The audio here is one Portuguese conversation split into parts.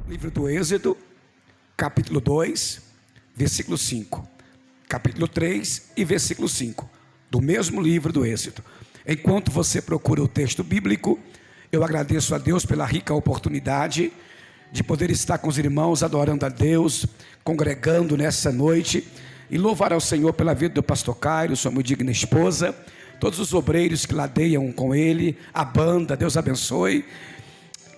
Livro do Êxodo, capítulo 2, versículo 5. Capítulo 3 e versículo 5. Do mesmo livro do Êxodo. Enquanto você procura o texto bíblico, eu agradeço a Deus pela rica oportunidade de poder estar com os irmãos, adorando a Deus, congregando nessa noite, e louvar ao Senhor pela vida do pastor Cairo, sua muito digna esposa, todos os obreiros que ladeiam com ele, a banda, Deus abençoe,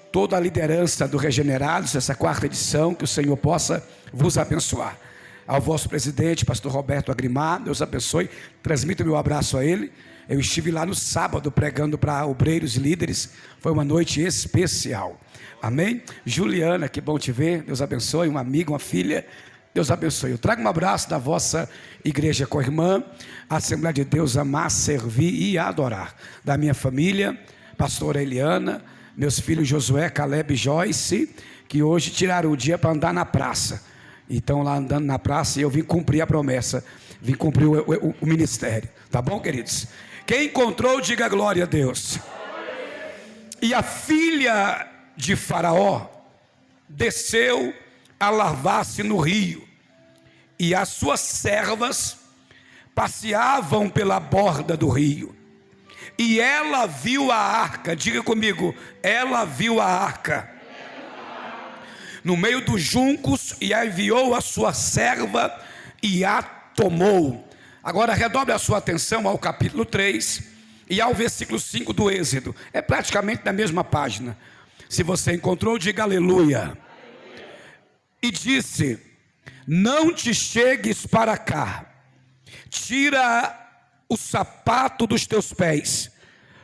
toda a liderança do Regenerados, essa quarta edição, que o Senhor possa vos abençoar. Ao vosso presidente, pastor Roberto Agrimar, Deus abençoe, transmito meu abraço a ele. Eu estive lá no sábado pregando para obreiros e líderes, foi uma noite especial, amém? Juliana, que bom te ver, Deus abençoe, uma amiga, uma filha, Deus abençoe. Eu trago um abraço da vossa igreja co-irmã, Assembleia de Deus, amar, servir e adorar, da minha família, pastora Eliana, meus filhos Josué, Caleb e Joyce, que hoje tiraram o dia para andar na praça, e estão lá andando na praça, e eu vim cumprir a promessa, vim cumprir o ministério, tá bom, queridos? Quem encontrou, diga glória a Deus. E a filha de Faraó desceu a lavar-se no rio, e as suas servas passeavam pela borda do rio, e ela viu a arca, diga comigo, ela viu a arca no meio dos juncos, e a enviou a sua serva e a tomou. Agora redobre a sua atenção ao capítulo 3 e ao versículo 5 do Êxodo, é praticamente na mesma página. Se você encontrou, diga aleluia. E disse: não te chegues para cá, tira o sapato dos teus pés,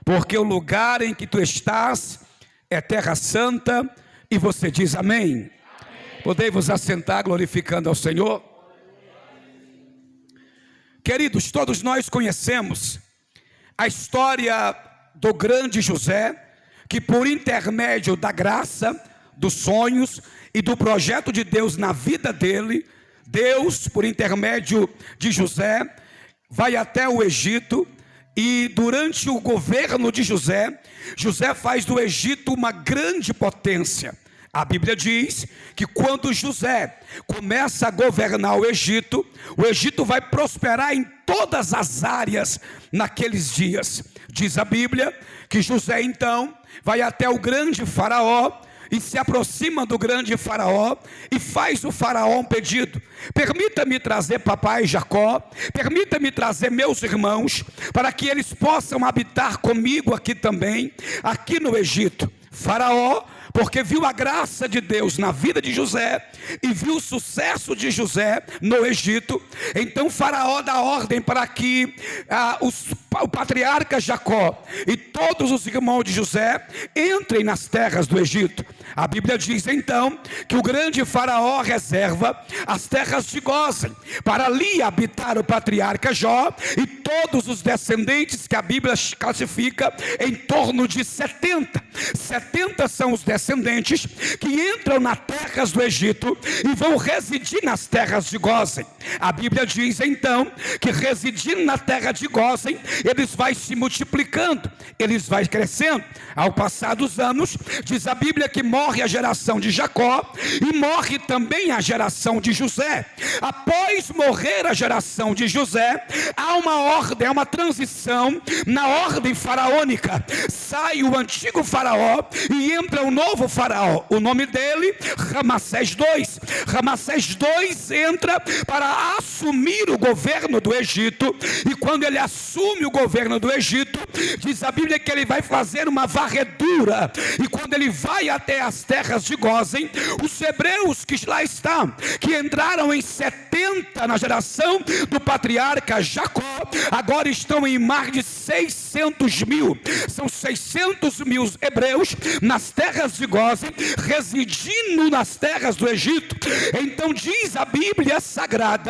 porque o lugar em que tu estás é terra santa. E você diz amém? Podei-vos assentar glorificando ao Senhor. Queridos, todos nós conhecemos a história do grande José, que por intermédio da graça, dos sonhos e do projeto de Deus na vida dele, Deus, por intermédio de José, vai até o Egito, e durante o governo de José, José faz do Egito uma grande potência. A Bíblia diz que quando José começa a governar o Egito vai prosperar em todas as áreas naqueles dias. Diz a Bíblia que José então vai até o grande Faraó, e se aproxima do grande Faraó, e faz o Faraó um pedido: permita-me trazer papai Jacó, permita-me trazer meus irmãos, para que eles possam habitar comigo aqui também, aqui no Egito. Faraó, porque viu a graça de Deus na vida de José, e viu o sucesso de José no Egito, então Faraó dá ordem para que o patriarca Jacó e todos os irmãos de José entrem nas terras do Egito. A Bíblia diz então que o grande Faraó reserva as terras de Gósen, para ali habitar o patriarca Jó e todos os descendentes, que a Bíblia classifica em torno de 70 são os descendentes que entram nas terras do Egito e vão residir nas terras de Gósen. A Bíblia diz então que residindo na terra de Gósen, eles vão se multiplicando, eles vão crescendo. Ao passar dos anos, diz a Bíblia que morre a geração de Jacó e morre também a geração de José. Após morrer a geração de José, há uma ordem, há uma transição na ordem faraônica. Sai o antigo faraó e entra o novo faraó. O nome dele, Ramassés II. Ramassés II entra para assumir o governo do Egito, e quando ele assume o governo do Egito, diz a Bíblia que ele vai fazer uma varredura, e quando ele vai até as terras de Gósen, os hebreus que lá estão, que entraram em 70 na geração do patriarca Jacó, agora estão em mais de 600 mil, são 600 mil hebreus nas terras de Gósen, residindo nas terras do Egito. Então diz a Bíblia Sagrada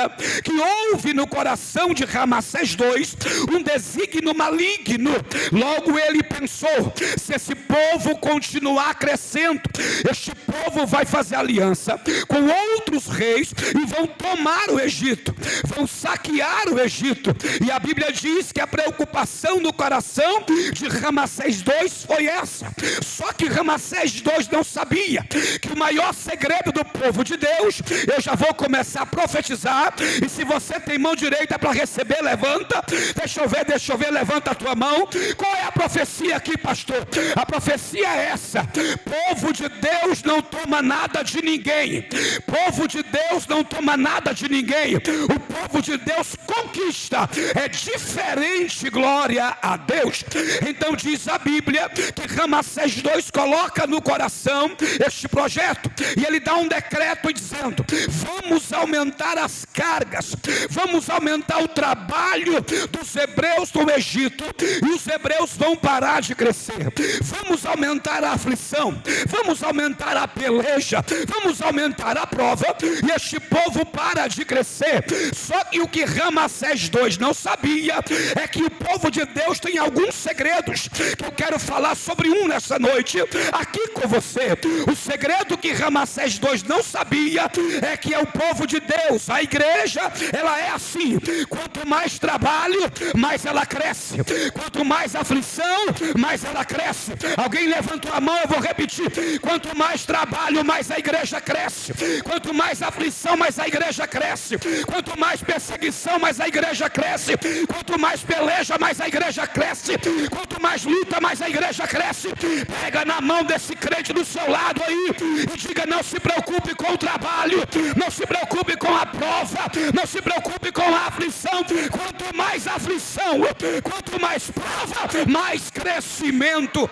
que houve no coração de Ramassés II um desígnio maligno. Logo ele pensou: se esse povo continuar crescendo, este povo vai fazer aliança com outros reis e vão tomar o Egito, vão saquear o Egito. E a Bíblia diz que a preocupação no coração de Ramassés II foi essa. Só que Ramassés II não sabia que o maior segredo do povo de Deus, eu já vou começar a profetizar, e se você tem mão direita para receber, levanta. Deixa eu ver, levanta a tua mão. Qual é a profecia aqui, pastor? A profecia é essa: povo de Deus não toma nada de ninguém. Povo de Deus não toma nada de ninguém. O povo de Deus conquista. É diferente, glória a Deus. Então diz a Bíblia que Ramassés II coloca no coração este projeto, e ele dá um decreto dizendo: vamos aumentar as cargas, vamos aumentar o trabalho dos hebreus no Egito, e os hebreus vão parar de crescer. Vamos aumentar a aflição, vamos aumentar a peleja, vamos aumentar a prova, e este povo para de crescer. Só que o que Ramassés II não sabia é que o povo de Deus tem alguns segredos, que eu quero falar sobre um nessa noite aqui com você. O segredo que Ramassés II não sabia é que é o povo de Deus, a igreja, ela é assim: quanto mais trabalho, mais ela cresce. Quanto mais aflição, mais ela cresce. Alguém levantou a mão, eu vou repetir: quanto mais trabalho, mais a igreja cresce. Quanto mais aflição, mais a igreja cresce. Quanto mais perseguição, mais a igreja cresce. Quanto mais peleja, mais a igreja cresce. Quanto mais luta, mais a igreja cresce. Pega na mão desse crente do seu lado aí e diga: não se preocupe com o trabalho, não se preocupe com a prova, não se preocupe com a aflição. Quanto mais aflição, quanto mais prova, mais crescimento.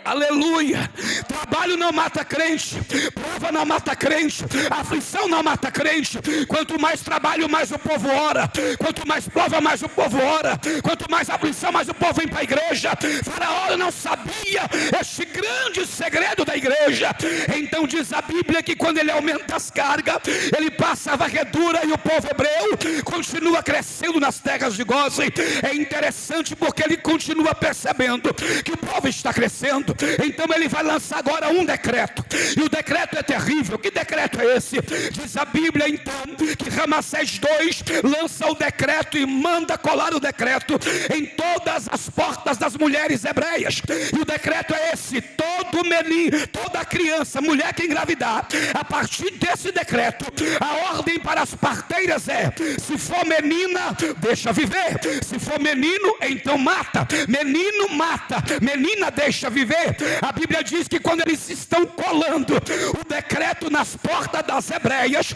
Aleluia. Trabalho não mata crente, prova não mata crente, aflição não mata crente. Quanto mais trabalho, mais o povo ora. Quanto mais prova, mais o povo ora. Quanto mais aflição, mais o povo vem para a igreja. Faraó não sabia este grande segredo da igreja. Então diz a Bíblia que quando ele aumenta as cargas, ele passa a varredura, e o povo hebreu continua crescendo nas terras de Gósen. É interessante porque ele continua percebendo que o povo está crescendo. Então ele vai lançar agora um decreto, e o decreto é terrível. Que decreto é esse? Diz a Bíblia então que Ramassés II lança o decreto e manda colar o decreto em todas as portas das mulheres hebreias. E o decreto é esse: todo menino, toda criança, mulher que engravidar, a partir desse decreto, a ordem para as parteiras é: se for menina, deixa viver. Se for menino, então mata. Menino mata, menina deixa viver. A Bíblia diz que quando eles estão colando o decreto nas portas das hebreias,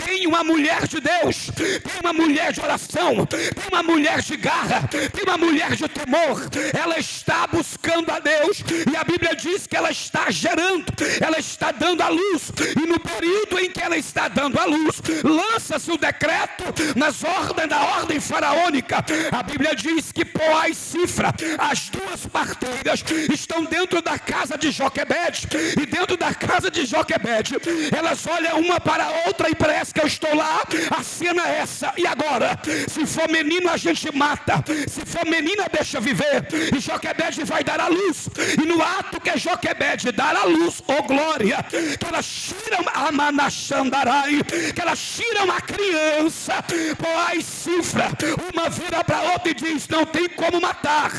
tem uma mulher de Deus, tem uma mulher de oração, tem uma mulher de garra, tem uma mulher de temor. Ela está buscando a Deus, e a Bíblia diz que ela está gerando, ela está dando a luz. E no período em que ela está dando a luz, lança-se o decreto nas ordens da ordem faraônica. A Bíblia diz que Poá e Cifra, as duas parteiras, estão dentro da casa de Joquebede, e dentro da casa de Joquebede, elas olham uma para a outra e parece que eu estou lá. A cena é essa: e agora? Se for menino, a gente mata. Se for menina, deixa viver. E Joquebede vai dar a luz, e no ato que Joquebede dar a luz, oh glória, que elas tiram a Manachandarai, que elas tiram a criança. Poá e Cifra, uma vira para a outra e diz: não tem como matar,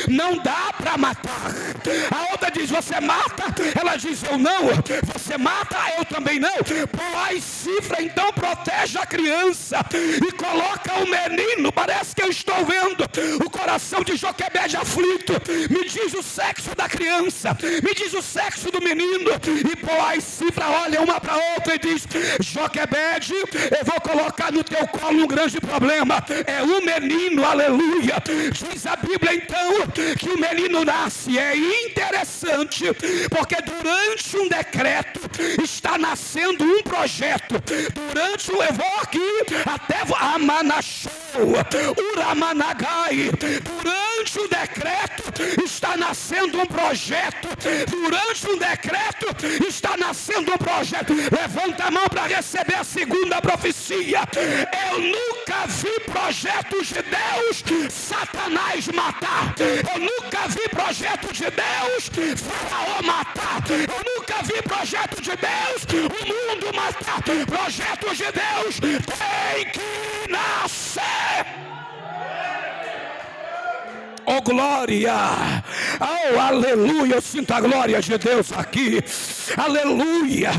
não dá para matar. A outra diz: você mata? Ela diz: eu não. Você mata? Eu também não. Poá e Cifra então protege a criança e coloca o menino. Parece que eu estou vendo o coração de Joquebede aflito. Me diz o sexo da criança, me diz o sexo do menino. E Poá e Cifra olham uma para a outra e diz: Joquebede, eu vou colocar no teu colo um grande problema. É um menino, aleluia. Diz a Bíblia então que o menino nasce. É interessante, porque durante um decreto está nascendo um projeto. Durante o, eu vou aqui até Amanachou, Uramanagai, durante durante o decreto está nascendo um projeto. Durante um decreto está nascendo um projeto. Levanta a mão para receber a segunda profecia. Eu nunca vi projetos de Deus Satanás matar. Eu nunca vi projeto de Deus Faraó matar. Eu nunca vi projeto de Deus o mundo matar. Projetos de Deus tem que nascer. Oh glória, oh aleluia, eu sinto a glória de Deus aqui, aleluia.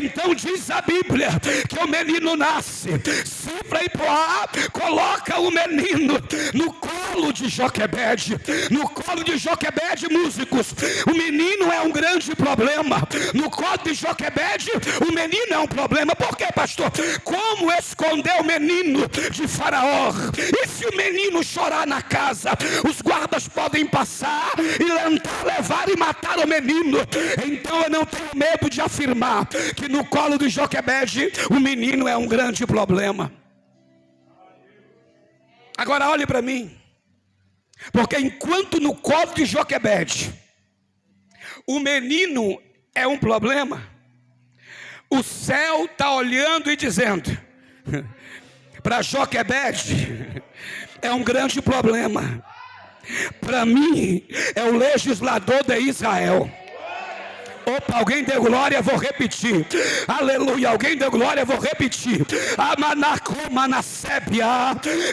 Então diz a Bíblia que o menino nasce, Cifra e Poá coloca o menino no colo de Joquebede. No colo de Joquebede, músicos, o menino é um grande problema. No colo de Joquebede, o menino é um problema. Por quê, pastor? Como esconder o menino de Faraó? E se o menino chorar na casa, os guardas podem passar e tentar levar e matar o menino. Então eu não tenho medo de afirmar que no colo de Joquebede o menino é um grande problema. Agora olhe para mim, porque enquanto no colo de Joquebede o menino é um problema, o céu está olhando e dizendo para Joquebede é um grande problema. Para mim é o legislador de Israel. Opa, alguém deu glória, vou repetir. Aleluia, alguém deu glória, vou repetir.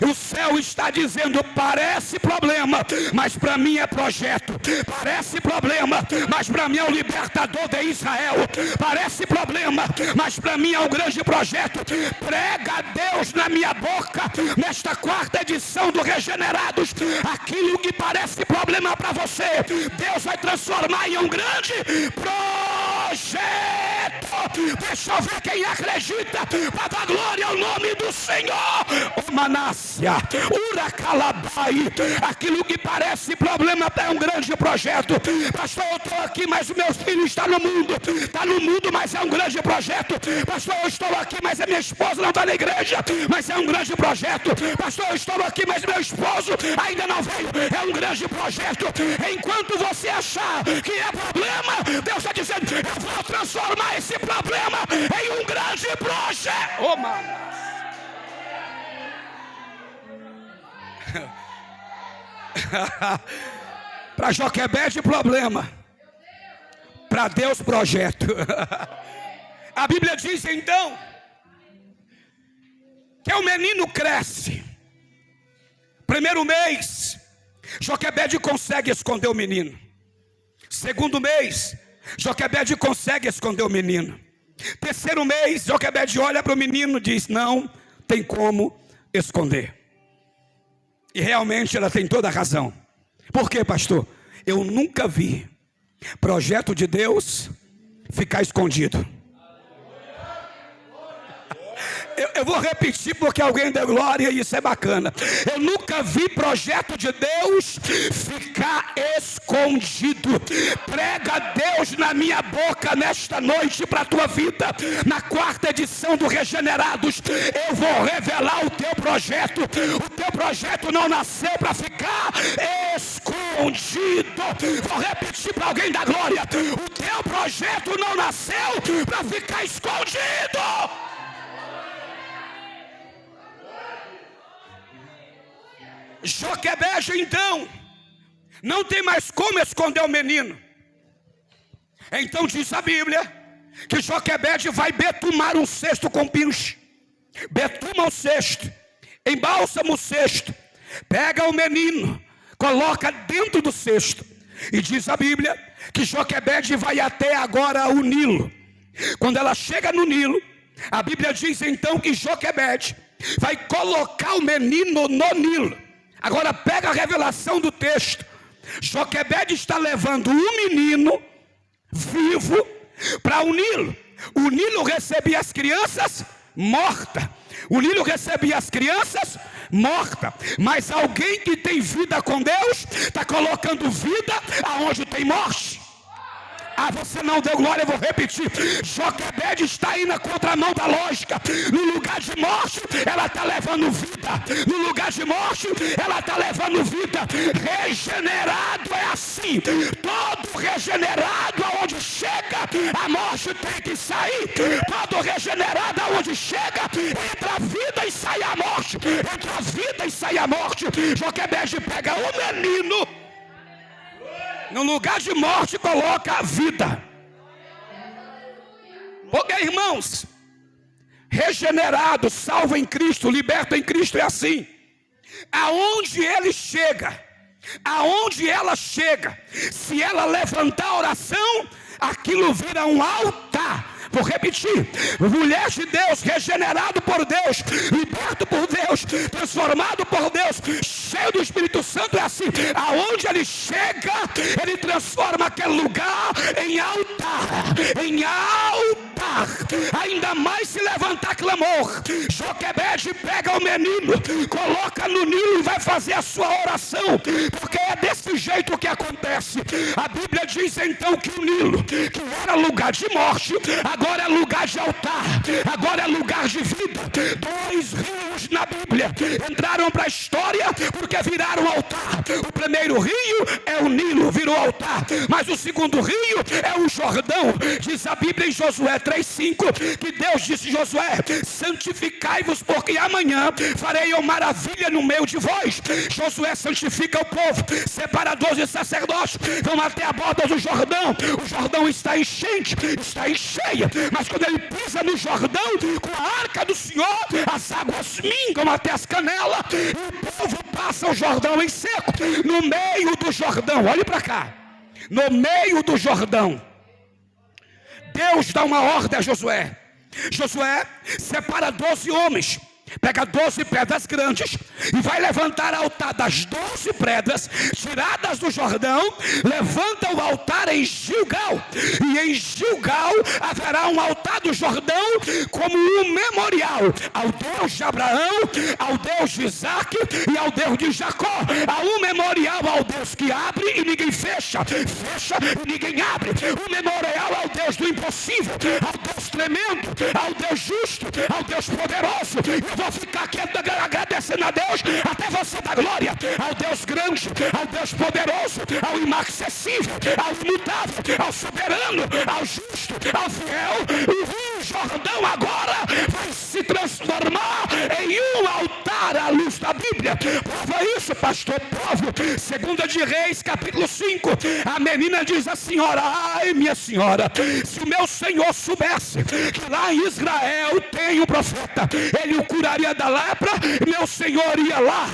O céu está dizendo, parece problema, mas para mim é projeto. Parece problema, mas para mim é o libertador de Israel. Parece problema, mas para mim é um grande projeto. Prega a Deus na minha boca, nesta quarta edição do Regenerados. Aquilo que parece problema para você, Deus vai transformar em um grande projeto. Deixa eu ver quem acredita, para dar glória ao nome do Senhor. O Manácia, Uracalabai, aquilo que parece problema é um grande projeto. Pastor, eu estou aqui, mas o meu filho está no mundo. Está no mundo, mas é um grande projeto. Pastor, eu estou aqui, mas a minha esposa não está na igreja, mas é um grande projeto. Pastor, eu estou aqui, mas meu esposo ainda não veio, é um grande projeto. Enquanto você achar que é problema, Deus está dizendo, eu vou transformar esse problema em um grande projeto. Oh, mano. Para Joquebede problema, para Deus projeto. A Bíblia diz então que o menino cresce. Primeiro mês, Joquebede consegue esconder o menino. Segundo mês, Joquebede consegue esconder o menino. Terceiro mês, Joquebede olha para o menino e diz, não tem como esconder. E realmente ela tem toda a razão. Por quê, pastor? Eu nunca vi projeto de Deus ficar escondido. Eu vou repetir porque alguém deu glória e isso é bacana. Eu nunca vi projeto de Deus ficar escondido. Prega Deus na minha boca nesta noite para a tua vida. Na quarta edição do Regenerados, eu vou revelar o teu projeto. O teu projeto não nasceu para ficar escondido. Vou repetir para alguém da glória. O teu projeto não nasceu para ficar escondido. Joquebede então não tem mais como esconder o menino. Então diz a Bíblia que Joquebede vai betumar um cesto com pinche. Betuma o cesto, embalsama o cesto, pega o menino, coloca dentro do cesto. E diz a Bíblia que Joquebede vai até agora o Nilo. Quando ela chega no Nilo, a Bíblia diz então que Joquebede vai colocar o menino no Nilo. Agora pega a revelação do texto. Joquebede está levando um menino vivo para o Nilo. O Nilo recebia as crianças mortas. O Nilo recebia as crianças mortas. Mas alguém que tem vida com Deus está colocando vida aonde tem morte. Ah, você não deu glória, eu vou repetir. Joquebede está indo na contramão da lógica. No lugar de morte, ela está levando vida. No lugar de morte, ela está levando vida. Regenerado é assim. Todo regenerado aonde chega, a morte tem que sair. Todo regenerado aonde chega, entra a vida e sai a morte. Entra a vida e sai a morte. Joquebede pega o menino, no lugar de morte coloca a vida. Porque, irmãos, regenerado, salvo em Cristo, liberto em Cristo é assim. Aonde ele chega, aonde ela chega, se ela levantar a oração, aquilo vira um altar. Vou repetir: mulher de Deus, regenerado por Deus, liberto por Deus, transformado por Deus, cheio do Espírito Santo, é assim. Aonde ele chega, ele transforma aquele lugar em altar. Em altar. Ainda mais se levantar clamor. Joquebede pega o menino, coloca no Nilo e vai fazer a sua oração, porque é desse jeito que acontece. A Bíblia diz então que o Nilo, que era lugar de morte, agora é lugar de altar, agora é lugar de vida. Dois rios na Bíblia entraram para a história porque viraram altar. O primeiro rio é o Nilo, virou altar, mas o segundo rio é o Jordão. Diz a Bíblia em Josué 3:5 que Deus disse: Josué, santificai-vos, porque amanhã farei uma maravilha no meio de vós. Josué santifica o povo, separa 12 sacerdotes, vão até a borda do Jordão. O Jordão está enchente, está em cheia, mas quando ele pisa no Jordão com a arca do Senhor, as águas mingam até as canelas e o povo passa o Jordão em seco. No meio do Jordão, olhe para cá, no meio do Jordão, Deus dá uma ordem a Josué. Josué separa 12 homens, pega 12 pedras grandes e vai levantar o altar das 12 pedras tiradas do Jordão. Levanta o altar em Gilgal, e em Gilgal haverá um altar do Jordão como um memorial ao Deus de Abraão, ao Deus de Isaac e ao Deus de Jacó. Há um memorial ao Deus que abre e ninguém fecha, fecha e ninguém abre. Um memorial ao Deus do impossível, ao Deus tremendo, ao Deus justo, ao Deus poderoso. Eu vou ficar aqui agradecendo a Deus até você dar glória ao Deus grande, ao Deus poderoso, ao inacessível, ao imutável, ao soberano, ao justo, ao fiel. O rio Jordão agora vai se transformar em um altar à luz da Bíblia. Prova isso, pastor. Prova. 2 de Reis, capítulo 5. A menina diz à senhora: ai, minha senhora, se o meu senhor soubesse que lá em Israel tem um profeta, ele o curaria da lepra, meu senhor ia lá.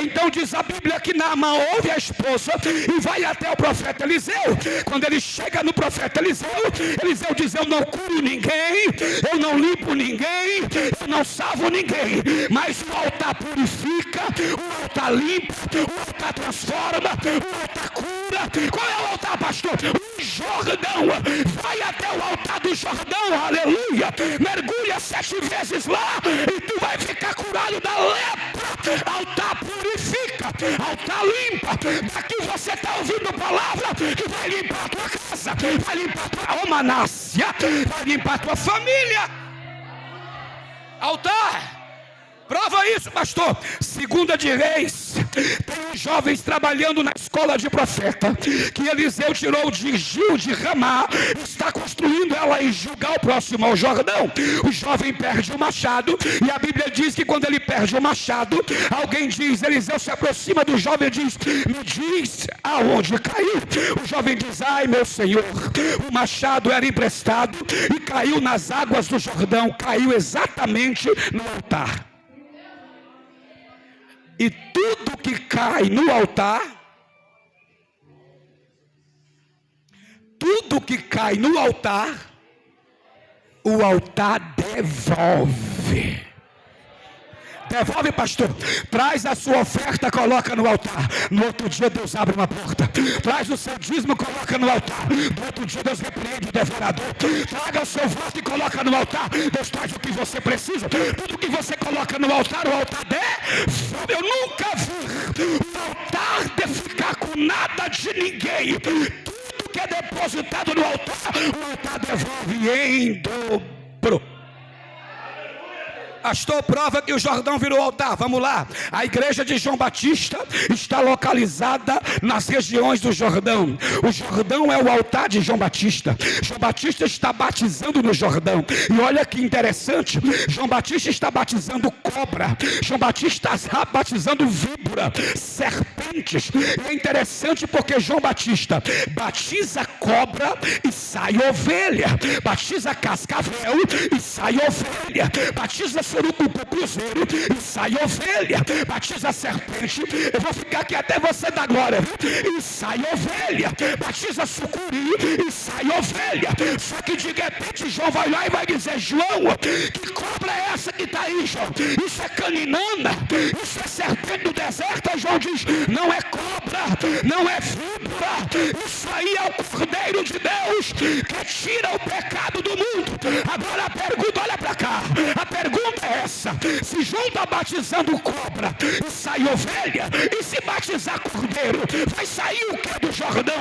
Então diz a Bíblia que Naamã ouve a esposa e vai até o profeta Eliseu. Quando ele chega no profeta Eliseu, Eliseu diz: eu não curo ninguém, eu não limpo ninguém, eu não salvo ninguém, mas o altar purifica, o altar limpa, o altar transforma, o altar cura. Qual é o altar, pastor? O Jordão. Vai até o altar do Jordão, aleluia, mergulha 7 vezes lá e tu vai ficar curado da lepra. Altar purifica, altar limpa. Daqui você está ouvindo a palavra que vai limpar a tua casa, vai limpar a tua Manácia, vai limpar a tua família. Altar. Prova isso, pastor. 2 de Reis, tem jovens trabalhando na escola de profeta, que Eliseu tirou de Gil de Ramá, está construindo ela em Gilgal, próximo ao Jordão. O jovem perde o machado, e a Bíblia diz que quando ele perde o machado, alguém diz, Eliseu se aproxima do jovem e diz: me diz aonde caiu. O jovem diz: ai, meu senhor, o machado era emprestado e caiu nas águas do Jordão, caiu exatamente no altar. E tudo que cai no altar, tudo que cai no altar, o altar devolve. Devolve, pastor. Traz a sua oferta, coloca no altar. No outro dia Deus abre uma porta. Traz o seu dízimo, coloca no altar. No outro dia Deus repreende o devorador. Traga o seu voto e coloca no altar. Deus traz o que você precisa. Tudo que você coloca no altar, o altar devolve. Eu nunca vi o altar de ficar com nada de ninguém. Tudo que é depositado no altar, o altar devolve em dobro. Pastor, prova que o Jordão virou altar. Vamos lá. A igreja de João Batista está localizada nas regiões do Jordão. O Jordão é o altar de João Batista. João Batista está batizando no Jordão. E olha que interessante, João Batista está batizando cobra. João Batista está batizando víbora, serpentes. E é interessante porque João Batista batiza cobra e sai ovelha. Batiza cascavel e sai ovelha. Batiza surucucu cruzeiro e sai ovelha. Batiza serpente, eu vou ficar aqui até você dar glória, e sai ovelha. Batiza sucuri e sai ovelha. Só que de repente João vai lá e vai dizer: João, que cobra é essa que está aí, João? Isso é caninana, isso é serpente do deserto. Aí João diz: não é cobra, não é víbora, isso aí é o Cordeiro de Deus que tira o pecado do mundo. Agora a pergunta, olha para cá, a pergunta é essa: se João está batizando cobra e sai ovelha, e se batizar cordeiro, vai sair o que do Jordão?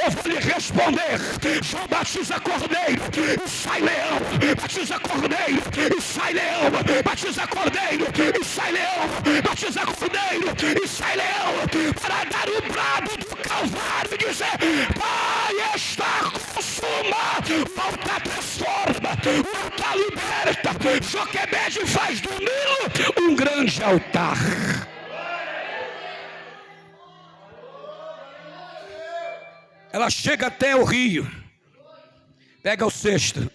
Eu vou lhe responder: João batiza cordeiro e sai leão. Batiza cordeiro e sai leão. Batiza cordeiro e sai leão. Batiza cordeiro e sai leão, para dar o brado do Calvário e dizer: Pai, está consumado. O altar transforma, o altar liberta. Joquebede faz do Nilo um grande altar. Ela chega até o rio, pega o cesto,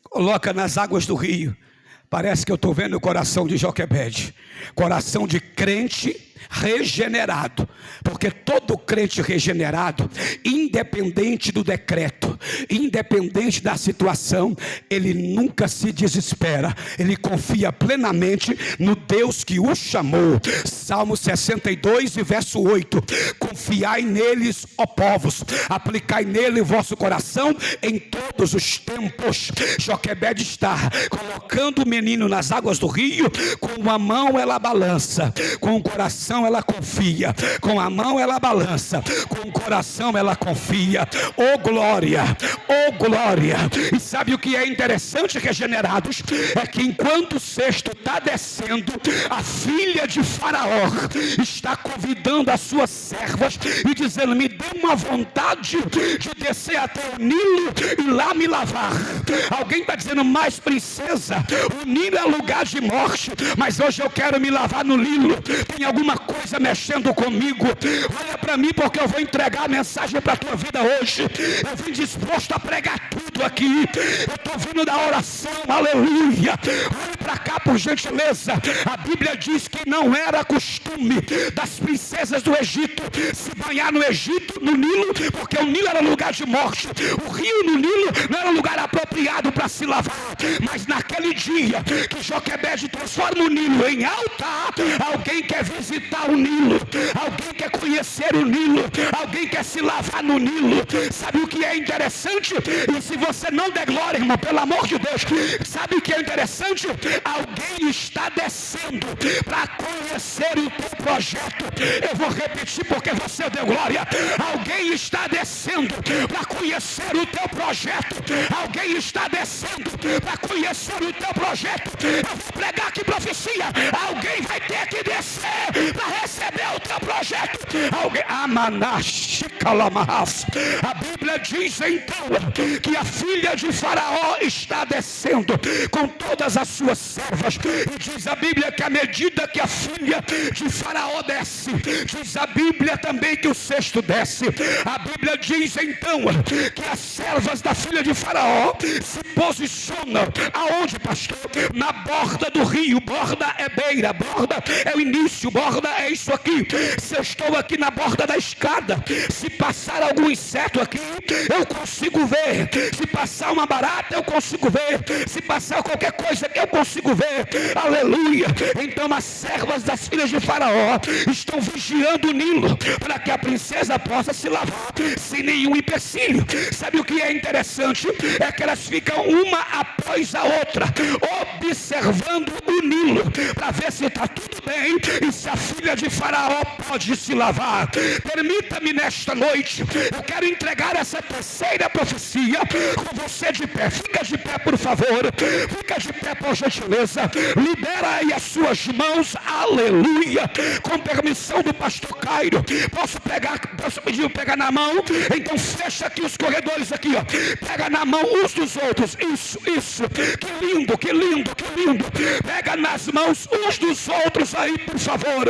coloca nas águas do rio. Parece que eu estou vendo o coração de Joquebede, coração de crente regenerado, porque todo crente regenerado, independente do decreto, independente da situação, ele nunca se desespera, ele confia plenamente no Deus que o chamou. Salmo 62 e verso 8: confiai neles, ó povos, aplicai nele o vosso coração em todos os tempos. Joquebede está colocando o menino nas águas do rio. Com uma mão ela balança, com o coração ela confia. Com a mão ela balança, com o coração ela confia. Oh glória, oh glória. E sabe o que é interessante, regenerados? É que enquanto o cesto está descendo, a filha de Faraó está convidando as suas servas e dizendo: me dê uma vontade de descer até o Nilo e lá me lavar. Alguém está dizendo: mas princesa, o Nilo é lugar de morte, mas hoje eu quero me lavar no Nilo. Tem alguma coisa mexendo comigo? Olha para mim, porque eu vou entregar a mensagem para a tua vida hoje. Eu vim disposto a pregar tudo aqui. Eu estou vindo da oração, aleluia. Olha para cá, por gentileza. A Bíblia diz que não era costume das princesas do Egito se banhar no Egito, no Nilo, porque o Nilo era lugar de morte. O rio no Nilo não era lugar apropriado para se lavar. Mas naquele dia que Joquebede transforma o Nilo em altar, alguém quer visitar o Nilo, alguém quer conhecer o Nilo, alguém quer se lavar no Nilo. Sabe o que é interessante? E se você não der glória, irmão, pelo amor de Deus, sabe o que é interessante? Alguém está descendo para conhecer o teu projeto. Eu vou repetir porque você deu glória. Alguém está descendo para conhecer o teu projeto. Alguém está descendo para conhecer o teu projeto. Eu vou pregar aqui profecia. Alguém vai ter que descer para receber o teu projeto. Alguém, a Bíblia diz então que a filha de Faraó está descendo com todas as suas servas. E diz a Bíblia que à medida que a filha de Faraó desce, diz a Bíblia também que o cesto desce. A Bíblia diz então que as servas da filha de Faraó se posicionam aonde, pastor? Na borda do rio. Borda é beira, borda é o início, borda é isso aqui. Se eu estou aqui na borda da escada, se passar algum inseto aqui, eu consigo ver. Se passar uma barata, eu consigo ver. Se passar qualquer coisa, eu consigo ver. Aleluia. Então as servas das filhas de Faraó estão vigiando o Nilo, para que a princesa possa se lavar sem nenhum empecilho. Sabe o que é interessante? É que elas ficam uma após a outra, observando o Nilo, para ver se está tudo bem e se a filha de Faraó pode se lavar. Permita-me nesta noite, eu quero entregar essa terceira profecia com você de pé. Fica de pé, por favor. Fica de pé, por gentileza. Libera aí as suas mãos. Aleluia. Com permissão do pastor Cairo, posso pedir pegar na mão? Então fecha aqui os corredores aqui, ó. Pega na mão uns dos outros. Isso. Que lindo, que lindo, que lindo. Pega nas mãos uns dos outros aí, por favor.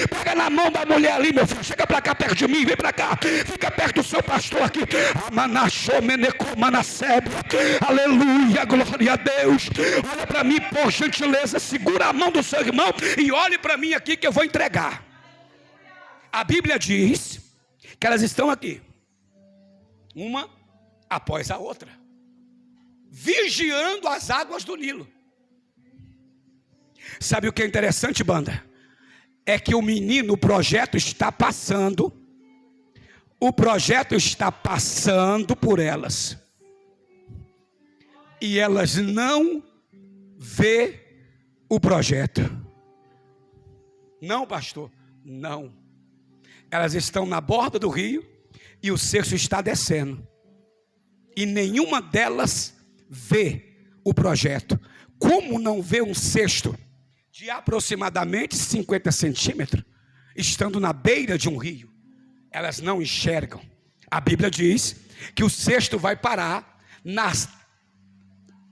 Pega na mão da mulher ali, meu filho. Chega pra cá perto de mim, vem pra cá. Fica perto do seu pastor aqui. Aleluia, glória a Deus. Olha pra mim, por gentileza. Segura a mão do seu irmão e olhe pra mim aqui que eu vou entregar. A Bíblia diz que elas estão aqui, uma após a outra, vigiando as águas do Nilo. Sabe o que é interessante, banda? É que o projeto está passando. O projeto está passando por elas. E elas não vê o projeto. Não, pastor, não. Elas estão na borda do rio e o cesto está descendo. E nenhuma delas vê o projeto. Como não vê um cesto de aproximadamente 50 centímetros, estando na beira de um rio? Elas não enxergam. A Bíblia diz que o cesto vai parar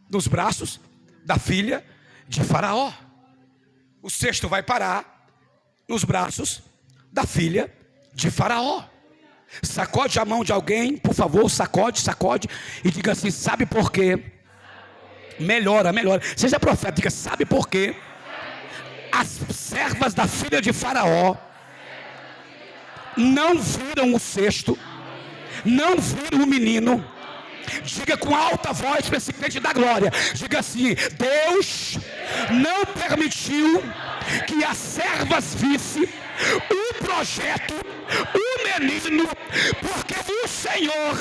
nos braços da filha de Faraó. O cesto vai parar nos braços da filha de Faraó. Sacode a mão de alguém, por favor, sacode, e diga assim: sabe por quê? Melhora. Seja profeta, diga: sabe por quê? As servas da filha de Faraó não viram o cesto, não viram o menino. Diga com alta voz para esse crente da glória. Diga assim: Deus não permitiu que as servas vissem o projeto, o menino, porque o Senhor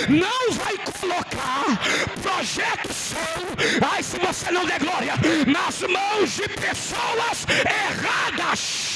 não vai colocar projeto seu, ai, se você não der glória, nas mãos de pessoas erradas.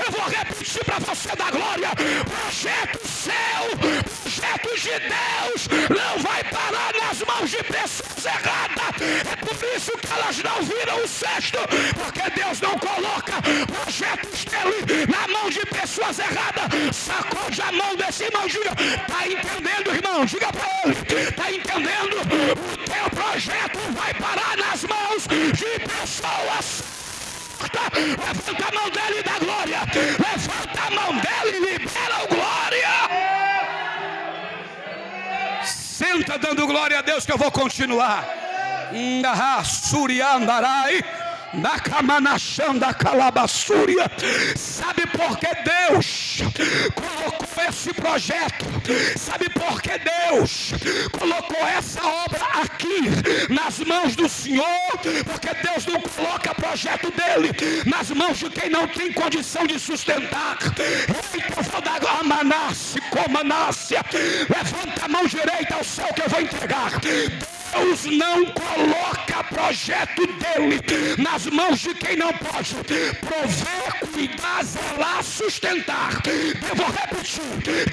Eu vou repetir para você da glória: projeto seu, projeto de Deus não vai parar nas mãos de pessoas erradas. É por isso que elas não viram o cesto, porque Deus não coloca projetos dele na mão de pessoas erradas. Sacode a mão desse irmão, diga: está entendendo, irmão? Diga para ele: está entendendo? O teu projeto vai parar nas mãos de pessoas. Levanta a mão dele e dá glória. Levanta a mão dele e libera o glória. Senta dando glória a Deus que eu vou continuar. Sabe por que Deus colocou esse projeto? Sabe por que Deus colocou essa obra aqui nas mãos do Senhor? Porque Deus não coloca projeto dele nas mãos de quem não tem condição de sustentar. Então vou dar Amanácia, Comanácia. Levanta a mão direita ao céu que eu vou entregar. Deus não coloca projeto dele nas mãos de quem não pode prover, cuidar, zelar, sustentar. Eu vou repetir: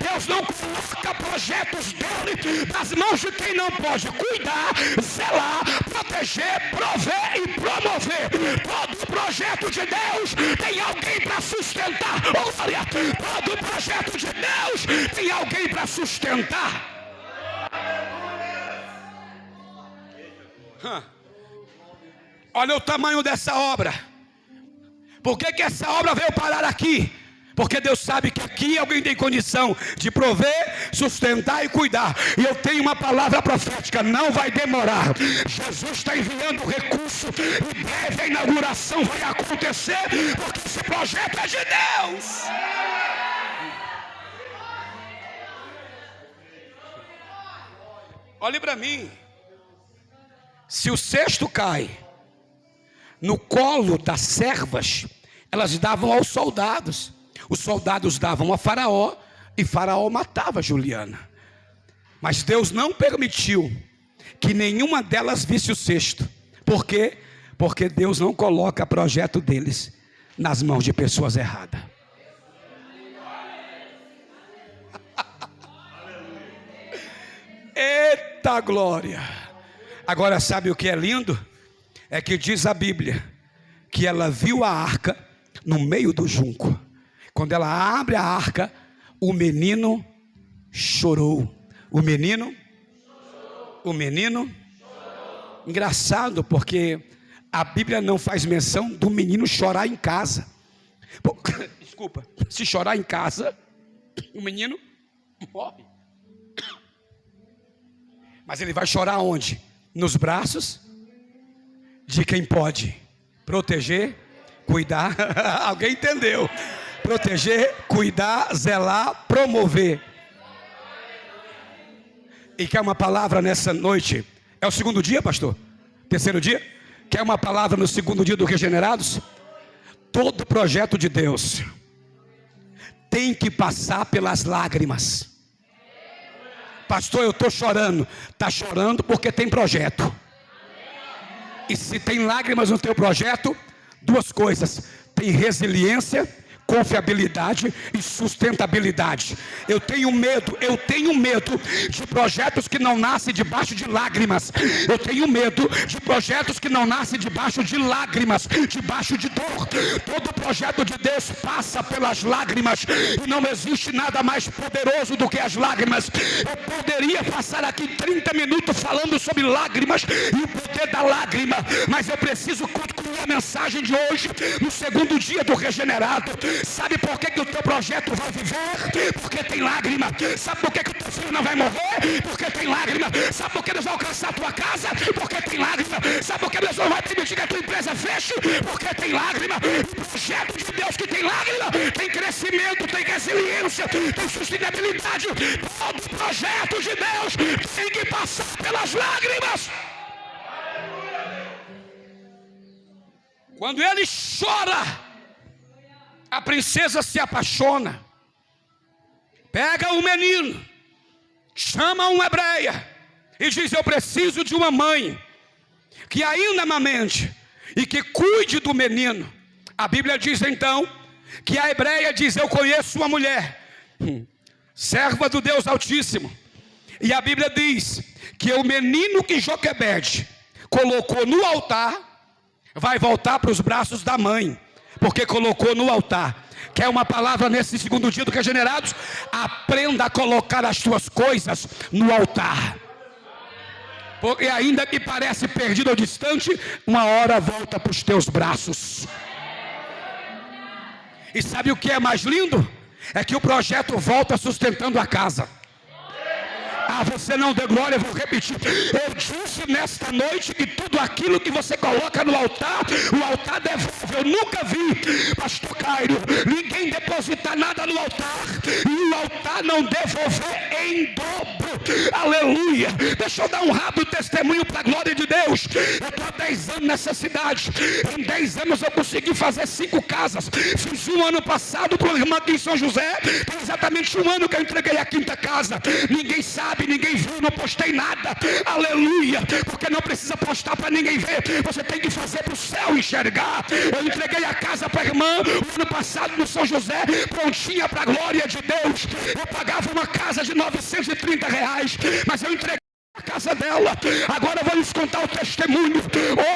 Deus não coloca projetos dele nas mãos de quem não pode cuidar, zelar, proteger, prover e promover. Todo projeto de Deus tem alguém para sustentar. Olha, todo projeto de Deus tem alguém para sustentar. Olha o tamanho dessa obra. Por que essa obra veio parar aqui? Porque Deus sabe que aqui alguém tem condição de prover, sustentar e cuidar. E eu tenho uma palavra profética: não vai demorar. Jesus está enviando recurso e breve a inauguração vai acontecer, porque esse projeto é de Deus. Olhe para mim. Se o cesto cai no colo das servas, elas davam aos soldados. Os soldados davam a Faraó e Faraó matava Juliana. Mas Deus não permitiu que nenhuma delas visse o cesto. Por quê? Porque Deus não coloca projeto deles nas mãos de pessoas erradas. Eita glória! Agora sabe o que é lindo? É que diz a Bíblia que ela viu a arca no meio do junco. Quando ela abre a arca, o menino chorou. O menino. Engraçado, porque a Bíblia não faz menção do menino chorar em casa. Desculpa, se chorar em casa, o menino morre. Mas ele vai chorar onde? Nos braços de quem pode proteger, cuidar. Alguém entendeu? Proteger, cuidar, zelar, promover. E quer uma palavra nessa noite? É o segundo dia, pastor? Terceiro dia? Quer uma palavra no segundo dia do Regenerados? Todo projeto de Deus tem que passar pelas lágrimas. Pastor, eu estou chorando. Está chorando porque tem projeto. E se tem lágrimas no teu projeto, duas coisas: tem resiliência, confiabilidade e sustentabilidade. Eu tenho medo de projetos que não nascem debaixo de lágrimas. Eu tenho medo de projetos que não nascem debaixo de lágrimas, debaixo de dor. Todo projeto de Deus passa pelas lágrimas, e não existe nada mais poderoso do que as lágrimas. Eu poderia passar aqui 30 minutos falando sobre lágrimas e o poder da lágrima, mas eu preciso concluir a mensagem de hoje no segundo dia do Regenerado. Sabe por que o teu projeto vai viver? Porque tem lágrima. Sabe por que o teu filho não vai morrer? Porque tem lágrima. Sabe por que Deus vai alcançar a tua casa? Porque tem lágrima. Sabe por que Deus não vai permitir que a tua empresa feche? Porque tem lágrima. O projeto de Deus que tem lágrima tem crescimento, tem resiliência, tem sustentabilidade. Todo projeto de Deus tem que passar pelas lágrimas. Quando ele chora, a princesa se apaixona, pega o menino, chama uma hebreia e diz: eu preciso de uma mãe que ainda amamente e que cuide do menino. A Bíblia diz então que a hebreia diz: eu conheço uma mulher, serva do Deus Altíssimo. E a Bíblia diz que o menino que Joquebede colocou no altar vai voltar para os braços da mãe, porque colocou no altar. Quer uma palavra nesse segundo dia do Regenerados? Aprenda a colocar as tuas coisas no altar, porque ainda que parece perdido ou distante, uma hora volta para os teus braços. E sabe o que é mais lindo? É que o projeto volta sustentando a casa. Ah, você não deu glória, eu vou repetir. Eu disse nesta noite que tudo aquilo que você coloca no altar, o altar devolve. Eu nunca vi, pastor Cairo, ninguém depositar nada no altar e o altar não devolver em dobro. Aleluia. Deixa eu dar um rápido testemunho para a glória de Deus. Eu estou há 10 anos nessa cidade. Em 10 anos eu consegui fazer 5 casas. Fiz um ano passado para uma irmã aqui em São José. Tem exatamente um ano que eu entreguei a 5ª casa. Ninguém sabe, ninguém viu, não postei nada. Aleluia. Porque não precisa postar para ninguém ver. Você tem que fazer para o céu enxergar. Eu entreguei a casa para a irmã o ano passado no São José, prontinha para a glória de Deus. Eu pagava uma casa de R$930, mas eu entreguei a casa dela. Agora eu vou lhes contar o testemunho.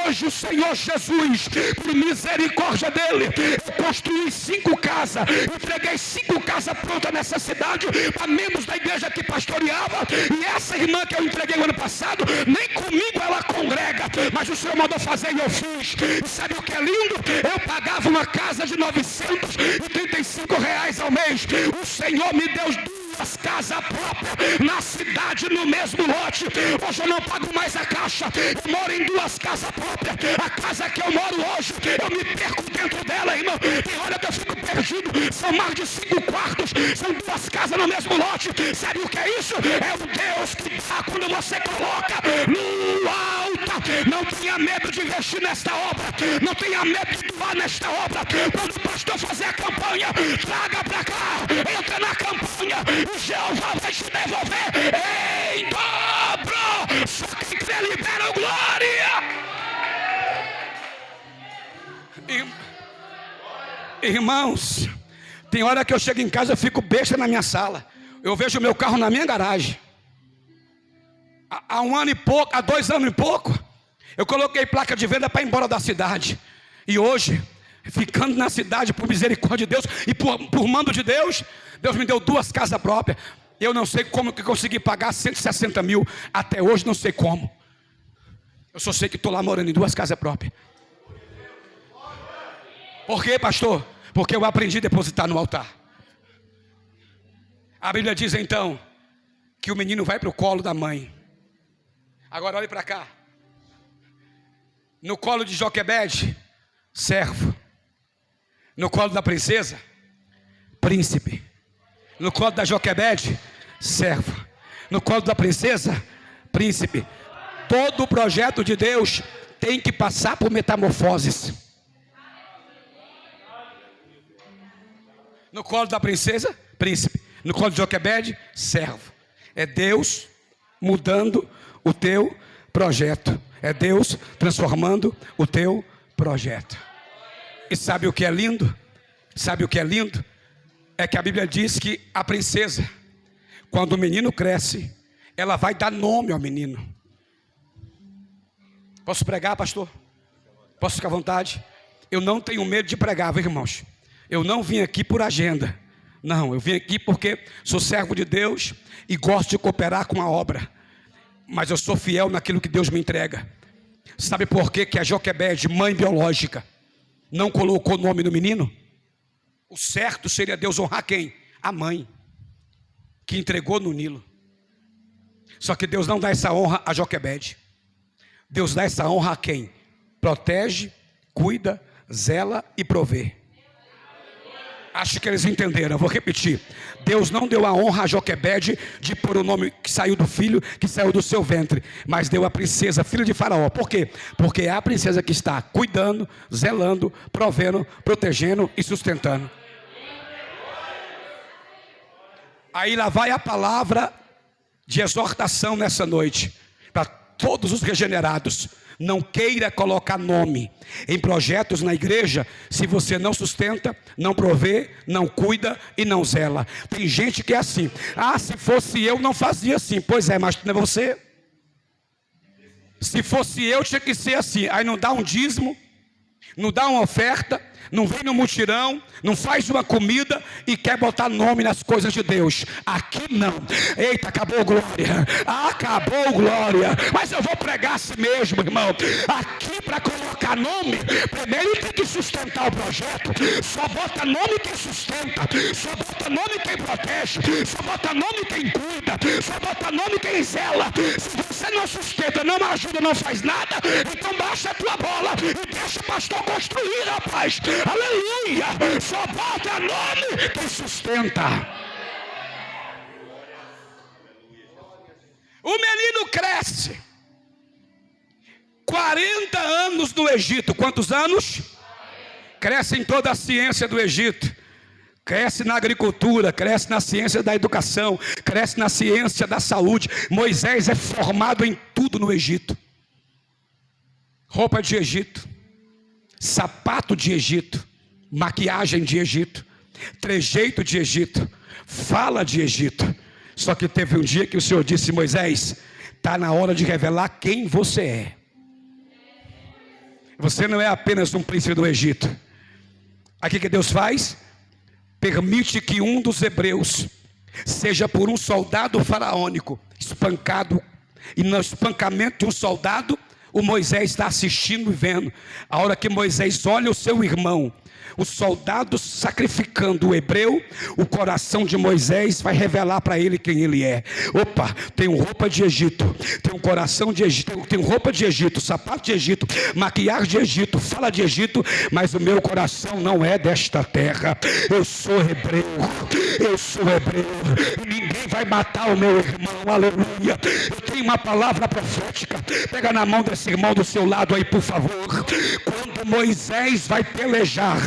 Hoje o Senhor Jesus, por misericórdia dele, eu construí 5 casas, entreguei 5 casas prontas nessa cidade para membros da igreja que pastoreava. E essa irmã que eu entreguei o ano passado, nem comigo ela congrega, mas o Senhor mandou fazer e eu fiz. E sabe o que é lindo? Eu pagava uma casa de R$935 ao mês. O Senhor me deu duas casas próprias na cidade, no mesmo lote. Hoje eu não pago mais a caixa, eu moro em duas casas próprias. A casa que eu moro hoje, eu me perco dentro dela, irmão. Tem hora que eu fico perdido, são mais de 5 quartos, são duas casas no mesmo lote. Sabe o que é isso? É o Deus que dá quando você coloca no alto. Não tenha medo de investir nesta obra, não tenha medo de doar nesta obra. Quando o pastor fazer a campanha, traga para cá, entra na campanha, o Jeová vai te devolver em dobro. Só quem crê libera o glória. Irmãos, tem hora que eu chego em casa, eu fico besta na minha sala. Eu vejo o meu carro na minha garagem. Há 1 ano e pouco, há 2 anos e pouco, eu coloquei placa de venda para ir embora da cidade. E hoje, ficando na cidade por misericórdia de Deus e por mando de Deus, Deus me deu 2 casas próprias. Eu não sei como que consegui pagar 160 mil. Até hoje não sei como. Eu só sei que estou lá morando em 2 casas próprias. Por quê, pastor? Porque eu aprendi a depositar no altar. A Bíblia diz então que o menino vai para o colo da mãe. Agora olhe para cá. No colo de Joquebede, servo. No colo da princesa, príncipe. No colo da Joquebede, servo. No colo da princesa, príncipe. Todo o projeto de Deus tem que passar por metamorfoses. No colo da princesa, príncipe. No colo de Joquebede, servo. É Deus mudando o teu projeto. É Deus transformando o teu projeto. E sabe o que é lindo? Sabe o que é lindo? É que a Bíblia diz que a princesa, quando o menino cresce, ela vai dar nome ao menino. Posso pregar, pastor? Posso ficar à vontade? Eu não tenho medo de pregar, viu, irmãos? Eu não vim aqui por agenda. Não, eu vim aqui porque sou servo de Deus e gosto de cooperar com a obra. Mas eu sou fiel naquilo que Deus me entrega. Sabe por quê que a Joquebede, mãe biológica, não colocou nome no menino? O certo seria Deus honrar quem? A mãe, que entregou no Nilo. Só que Deus não dá essa honra a Joquebede. Deus dá essa honra a quem? Protege, cuida, zela e provê. Acho que eles entenderam, eu vou repetir. Deus não deu a honra a Joquebede de pôr o nome que saiu do filho, que saiu do seu ventre, mas deu a princesa, filha de Faraó. Por quê? Porque é a princesa que está cuidando, zelando, provendo, protegendo e sustentando. Aí lá vai a palavra de exortação nessa noite para todos os regenerados. Não queira colocar nome em projetos na igreja se você não sustenta, não provê, não cuida e não zela. Tem gente que é assim: ah, se fosse eu não fazia assim. Pois é, mas não é você. Se fosse eu tinha que ser assim. Aí não dá um dízimo, não dá uma oferta, não vem no mutirão, não faz uma comida e quer botar nome nas coisas de Deus. Aqui não. Eita, acabou glória. Acabou glória. Mas eu vou pregar assim mesmo, irmão. Aqui para colocar nome, primeiro tem que sustentar o projeto. Só bota nome quem sustenta. Só bota nome quem protege. Só bota nome quem cuida. Só bota nome quem zela. Se você não sustenta, não ajuda, não faz nada, então baixa a tua bola e deixa o pastor construir, rapaz. Aleluia. Só bota nome quem sustenta. O menino cresce. 40 anos no Egito. Quantos anos? Cresce em toda a ciência do Egito. Cresce na agricultura, cresce na ciência da educação, cresce na ciência da saúde. Moisés é formado em tudo no Egito. Roupa de Egito, sapato de Egito, maquiagem de Egito, trejeito de Egito, fala de Egito. Só que teve um dia que o Senhor disse: Moisés, está na hora de revelar quem você é. Você não é apenas um príncipe do Egito. Aqui que Deus faz? Permite que um dos hebreus seja por um soldado faraônico espancado. E no espancamento de um soldado, o Moisés está assistindo e vendo. A hora que Moisés olha o seu irmão, o soldado sacrificando o hebreu, o coração de Moisés vai revelar para ele quem ele é. Opa, tenho roupa de Egito, tenho coração de Egito, tenho roupa de Egito, sapato de Egito, maquiagem de Egito, fala de Egito, mas o meu coração não é desta terra. Eu sou hebreu, e ninguém vai matar o meu irmão, aleluia. Eu tenho uma palavra profética, pega na mão desse irmão do seu lado aí, por favor. Quando Moisés vai pelejar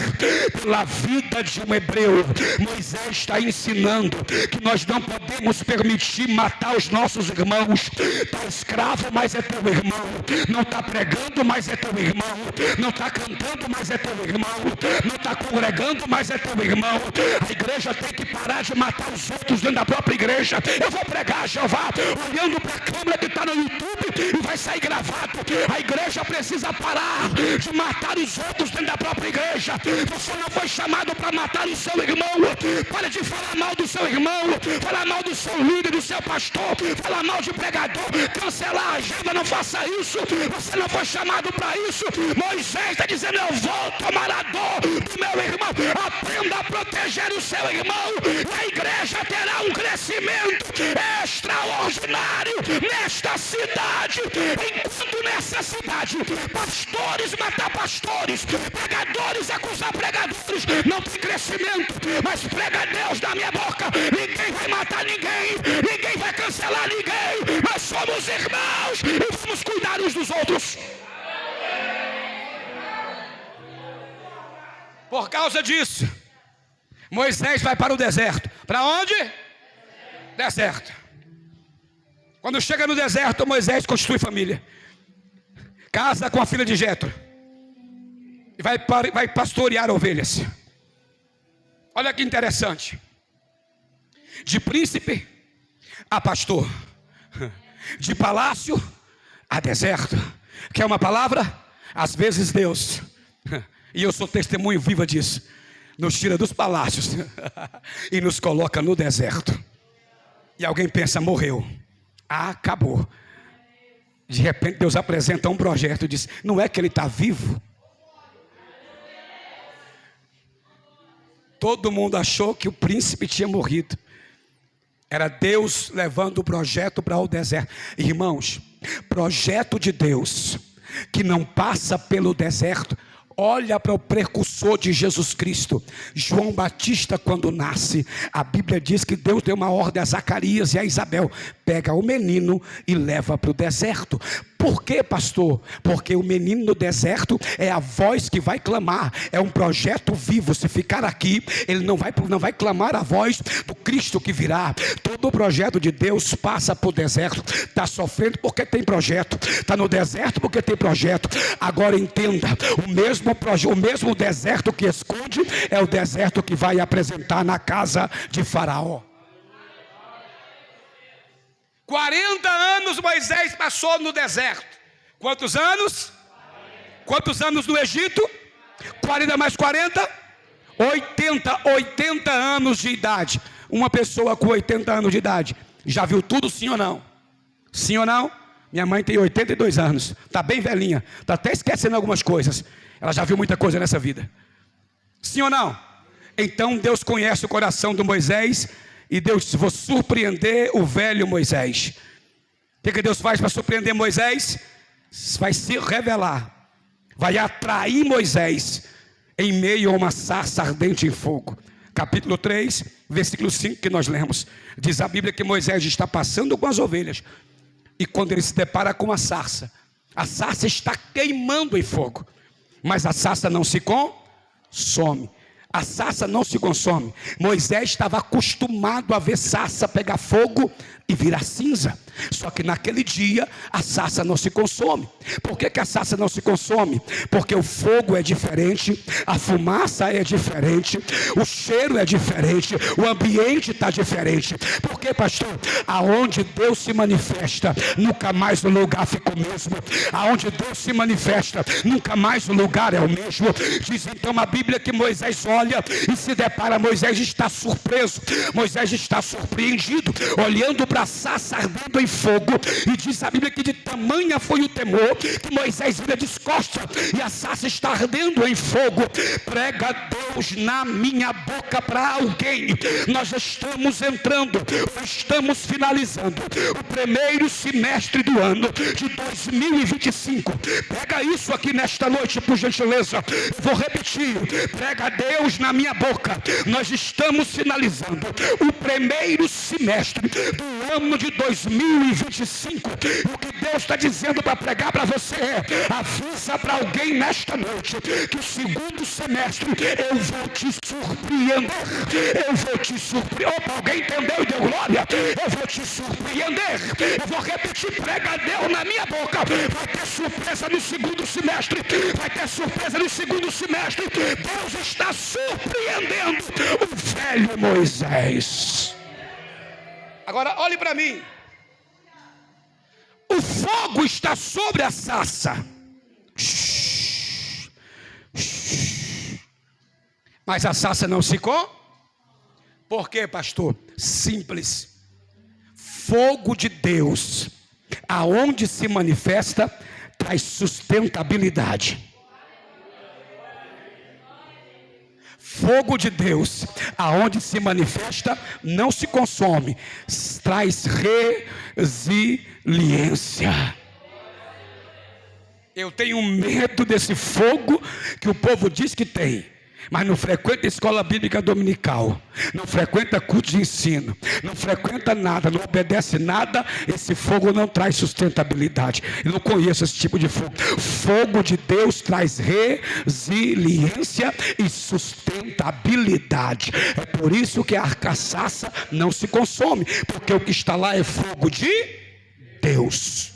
pela vida de um hebreu, Moisés está ensinando que nós não podemos permitir matar os nossos irmãos. Está escravo, mas é teu irmão. Não está pregando, mas é teu irmão. Não está cantando, mas é teu irmão. Não está congregando, mas é teu irmão. A igreja tem que parar de matar os outros dentro da própria igreja. Eu vou pregar, Jeová, olhando para a câmera que está no YouTube e vai sair gravado. A igreja precisa parar de matar os outros dentro da própria igreja. Você não foi chamado para matar o seu irmão. Para de falar mal do seu irmão, falar mal do seu líder, do seu pastor, falar mal de pregador, cancelar a agenda. Não faça isso. Você não foi chamado para isso. Moisés está dizendo: eu vou tomar a dor do meu irmão. Aprenda a proteger o seu irmão, e a igreja terá um crescimento extraordinário nesta cidade. Enquanto nessa cidade pastores matar pastores, pregadores acusar pregadores, não tem crescimento. Mas prega Deus da minha boca, ninguém vai matar ninguém, ninguém vai cancelar ninguém. Nós somos irmãos e vamos cuidar uns dos outros. Por causa disso, Moisés vai para o deserto. Para onde? Deserto. Quando chega no deserto, Moisés constitui família, casa com a filha de Jetro e vai pastorear ovelhas. Olha que interessante. De príncipe a pastor, de palácio a deserto. Quer uma palavra? Às vezes Deus, e eu sou testemunho viva disso, nos tira dos palácios e nos coloca no deserto. E alguém pensa: morreu, acabou. De repente Deus apresenta um projeto e diz: não é que ele está vivo? Todo mundo achou que o príncipe tinha morrido. Era Deus levando o projeto para o deserto. Irmãos, projeto de Deus que não passa pelo deserto. Olha para o precursor de Jesus Cristo, João Batista. Quando nasce, a Bíblia diz que Deus deu uma ordem a Zacarias e a Isabel: pega o menino e leva para o deserto. Por quê, pastor? Porque o menino no deserto é a voz que vai clamar. É um projeto vivo. Se ficar aqui, ele não vai clamar a voz do Cristo que virá. Todo o projeto de Deus passa por deserto. Está sofrendo porque tem projeto, está no deserto porque tem projeto. Agora entenda, o mesmo deserto que esconde é o deserto que vai apresentar na casa de Faraó. 40 anos Moisés passou no deserto. Quantos anos? 40. Quantos anos no Egito? 40 mais 40? 80 anos de idade. Uma pessoa com 80 anos de idade já viu tudo, sim ou não? Sim ou não? Minha mãe tem 82 anos, está bem velhinha, está até esquecendo algumas coisas. Ela já viu muita coisa nessa vida. Sim ou não? Então Deus conhece o coração do Moisés e Deus disse: vou surpreender o velho Moisés. O que Deus faz para surpreender Moisés? Vai se revelar, vai atrair Moisés em meio a uma sarça ardente em fogo. Capítulo 3, versículo 5 que nós lemos. Diz a Bíblia que Moisés está passando com as ovelhas, e quando ele se depara com a sarça está queimando em fogo, mas a sarça não se consome. A sarça não se consome. Moisés estava acostumado a ver sarça pegar fogo e virar cinza. Só que naquele dia a sarça não se consome. Por que a sarça não se consome? Porque o fogo é diferente, a fumaça é diferente, o cheiro é diferente, o ambiente está diferente. Por que, pastor? Aonde Deus se manifesta, nunca mais o lugar fica o mesmo. Aonde Deus se manifesta, nunca mais o lugar é o mesmo. Diz então a Bíblia que Moisés olha olha e se depara, Moisés está surpreso, Moisés está surpreendido, olhando para a sarça ardendo em fogo, e diz a Bíblia que de tamanha foi o temor, que Moisés vira descosta, e a sarça está ardendo em fogo. Prega Deus na minha boca para alguém. Nós estamos entrando, estamos finalizando o primeiro semestre do ano de 2025. Pega isso aqui nesta noite, por gentileza. Vou repetir: prega Deus na minha boca. Nós estamos finalizando o primeiro semestre do ano de 2025. O que Deus está dizendo para pregar para você é: avisa para alguém nesta noite que o segundo semestre eu vou te surpreender. Eu vou te surpreender. Opa, alguém entendeu e deu glória? Eu vou te surpreender. Eu vou repetir: prega Deus na minha boca. Vai ter surpresa no segundo semestre. Vai ter surpresa no segundo semestre. Deus está surpreendendo o velho Moisés. Agora olhe para mim. O fogo está sobre a sarça. Mas a sarça não secou. Por quê, pastor? Simples. Fogo de Deus, aonde se manifesta, traz sustentabilidade. Fogo de Deus, aonde se manifesta, não se consome, traz resiliência. Eu tenho medo desse fogo que o povo diz que tem, mas não frequenta escola bíblica dominical, não frequenta culto de ensino, não frequenta nada, não obedece nada. Esse fogo não traz sustentabilidade. Eu não conheço esse tipo de fogo. Fogo de Deus traz resiliência e sustentabilidade. É por isso que a sarça não se consome, porque o que está lá é fogo de Deus.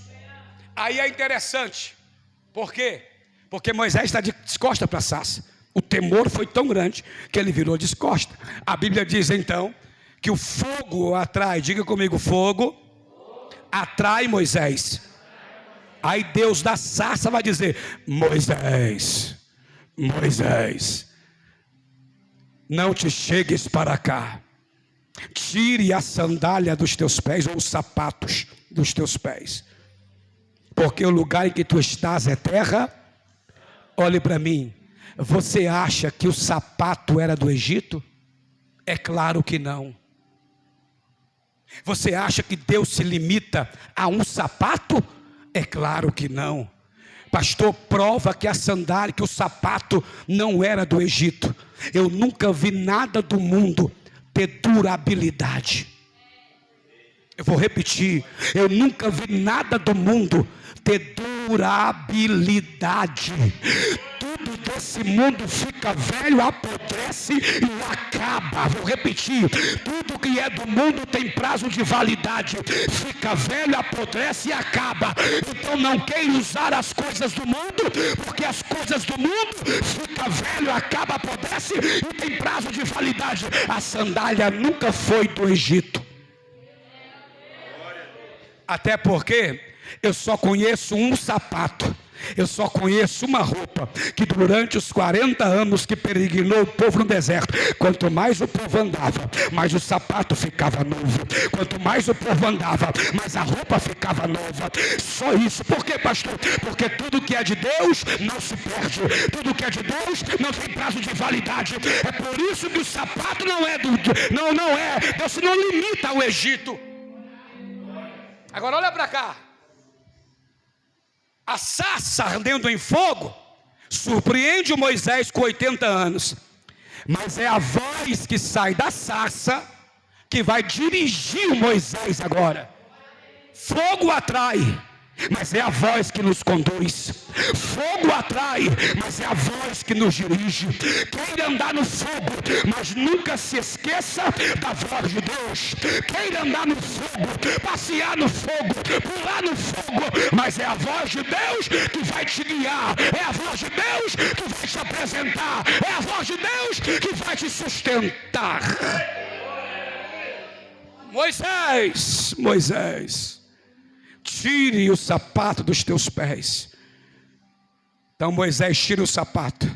Aí é interessante. Por quê? Porque Moisés está de costas para a sarça. O temor foi tão grande que ele virou de costas. A Bíblia diz então que o fogo atrai. Diga comigo: fogo atrai Moisés. Aí Deus da sarça vai dizer: Moisés, Moisés, não te chegues para cá. Tire a sandália dos teus pés, ou os sapatos dos teus pés, porque o lugar em que tu estás é terra. Olhe para mim. Você acha que o sapato era do Egito? É claro que não. Você acha que Deus se limita a um sapato? É claro que não. Pastor, prova que a sandália, que o sapato não era do Egito. Eu nunca vi nada do mundo ter durabilidade. Eu vou repetir: eu nunca vi nada do mundo ter durabilidade. Tudo desse mundo fica velho, apodrece e acaba. Vou repetir: tudo que é do mundo tem prazo de validade, fica velho, apodrece e acaba. Então não queira usar as coisas do mundo, porque as coisas do mundo fica velho, acaba, apodrece e tem prazo de validade. A sandália nunca foi do Egito. Até porque eu só conheço um sapato, eu só conheço uma roupa, que durante os 40 anos que peregrinou o povo no deserto, quanto mais o povo andava, mais o sapato ficava novo. Quanto mais o povo andava, mais a roupa ficava nova. Só isso. Por quê, pastor? Porque tudo que é de Deus não se perde. Tudo que é de Deus não tem prazo de validade. É por isso que o sapato não é Deus não limita ao Egito. Agora olha para cá. A sarça ardendo em fogo surpreende o Moisés com 80 anos. Mas é a voz que sai da sarça que vai dirigir o Moisés agora. Fogo atrai, mas é a voz que nos conduz. Fogo atrai, mas é a voz que nos dirige. Queira andar no fogo, mas nunca se esqueça da voz de Deus. Queira andar no fogo, passear no fogo, pular no fogo, mas é a voz de Deus que vai te guiar. É a voz de Deus que vai te apresentar. É a voz de Deus que vai te sustentar. Moisés, tire o sapato dos teus pés. Então Moisés tira o sapato.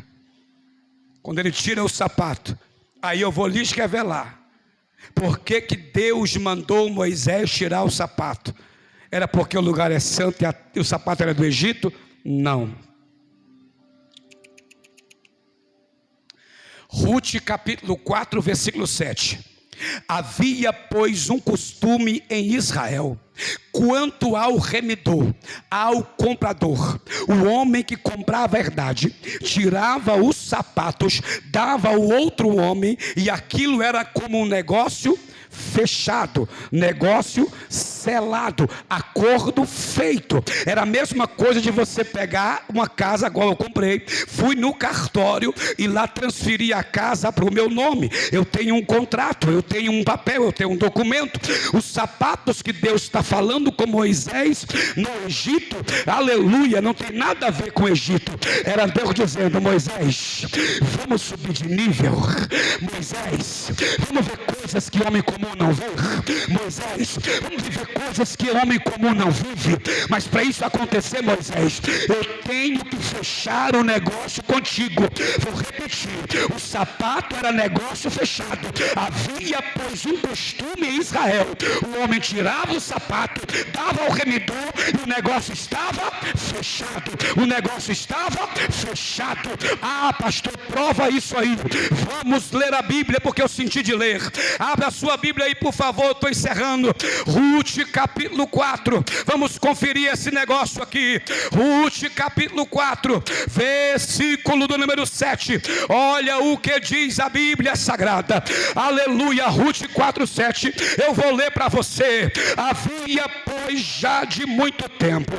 quando ele tira o sapato, aí eu vou lhes revelar por que Deus mandou Moisés tirar o sapato. Era porque o lugar é santo e o sapato era do Egito? Não. Ruth capítulo 4, versículo 7. Havia, pois, um costume em Israel, quanto ao remidor, ao comprador. O homem que comprava a herdade, tirava os sapatos, dava ao outro homem, e aquilo era como um negócio fechado, negócio selado, acordo feito. Era a mesma coisa de você pegar uma casa, igual eu comprei, fui no cartório e lá transferi a casa para o meu nome. Eu tenho um contrato, eu tenho um papel, eu tenho um documento. Os sapatos que Deus está falando com Moisés no Egito, aleluia, não tem nada a ver com o Egito. Era Deus dizendo: Moisés, vamos subir de nível. Moisés, vamos ver coisas que homem comum não vê. Moisés, vamos viver coisas que homem comum não vive. Mas para isso acontecer, Moisés, eu tenho que fechar o negócio contigo. Vou repetir: o sapato era negócio fechado. Havia, pois, um costume em Israel: o homem tirava o sapato, dava ao remidor, e o negócio estava fechado. O negócio estava fechado. Ah, pastor, prova isso aí. Vamos ler a Bíblia, porque eu senti de ler. Abra a sua Bíblia aí, por favor, eu estou encerrando. Ruth capítulo 4. Vamos conferir esse negócio aqui. Ruth capítulo 4, versículo do número 7. Olha o que diz a Bíblia Sagrada. Aleluia. Ruth 4, 7. Eu vou ler para você. Havia, pois, já de muito tempo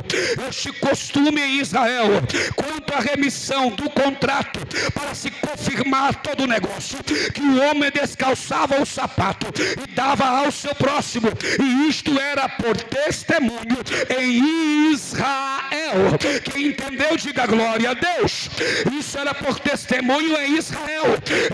este costume em Israel, quanto à remissão do contrato, para se confirmar todo o negócio, que o homem descalçava o sapato e dava ao seu próximo, e isto era por testemunho em Israel. Quem entendeu, diga glória a Deus. Isso era por testemunho em Israel.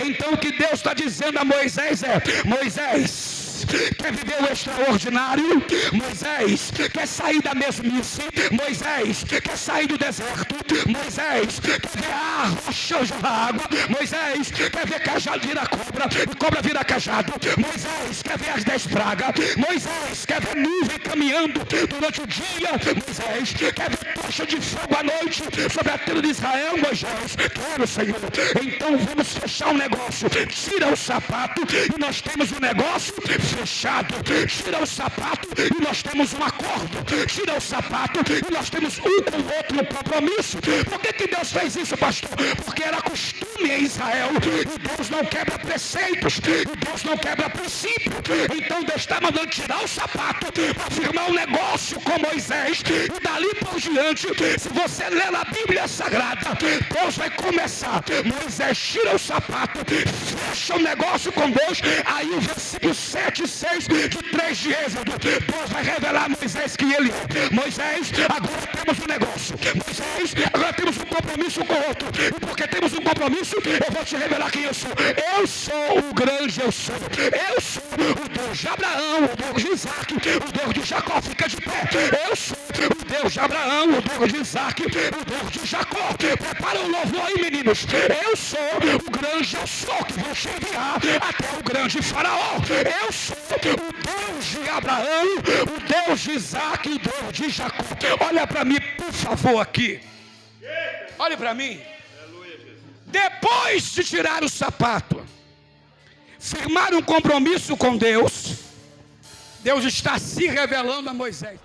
Então o que Deus está dizendo a Moisés é: Moisés, quer viver o extraordinário? Moisés, quer sair da mesmice? Moisés, quer sair do deserto? Moisés, quer ver a rocha jorrar água? Moisés, quer ver cajado virar cobra e cobra virar cajado? Moisés, quer ver as 10 pragas? Moisés, quer ver nuvem caminhando durante o dia? Moisés, quer ver tocha de fogo à noite sobre a terra de Israel? Moisés, quero, Senhor. Então vamos fechar um negócio. Tira o sapato e nós temos um negócio fechado. Tira o sapato e nós temos um acordo. Tira o sapato e nós temos um com o outro um compromisso. Por que Deus fez isso, pastor? Porque era costume em Israel, e Deus não quebra preceitos, e Deus não quebra princípio. Então Deus está mandando tirar o sapato para firmar um negócio com Moisés, e dali por diante, se você ler a Bíblia Sagrada, Deus vai começar. Moisés tira o sapato, fecha o negócio com Deus. Aí o versículo 7 e 6 de 3 de Êxodo, Deus vai revelar a Moisés que ele é. Moisés, agora temos um negócio. Moisés, agora temos um compromisso com o outro. E porque temos um compromisso, eu vou te revelar quem eu sou. Eu sou o grande eu sou. Eu sou o Deus de Abraão, o Deus de Isaac, o Deus de Jacó. Fica de pé. Eu sou o Deus de Abraão, o Deus de Isaac, o Deus de Jacó. Prepara o louvor aí, meninos. Eu sou o grande eu sou, que vou te enviar até o grande faraó. Eu sou o Deus de Abraão, o Deus de Isaac, o Deus de Jacó. Olha para mim, por favor, aqui. Olha para mim. Depois de tirar o sapato, firmar um compromisso com Deus, Deus está se revelando a Moisés.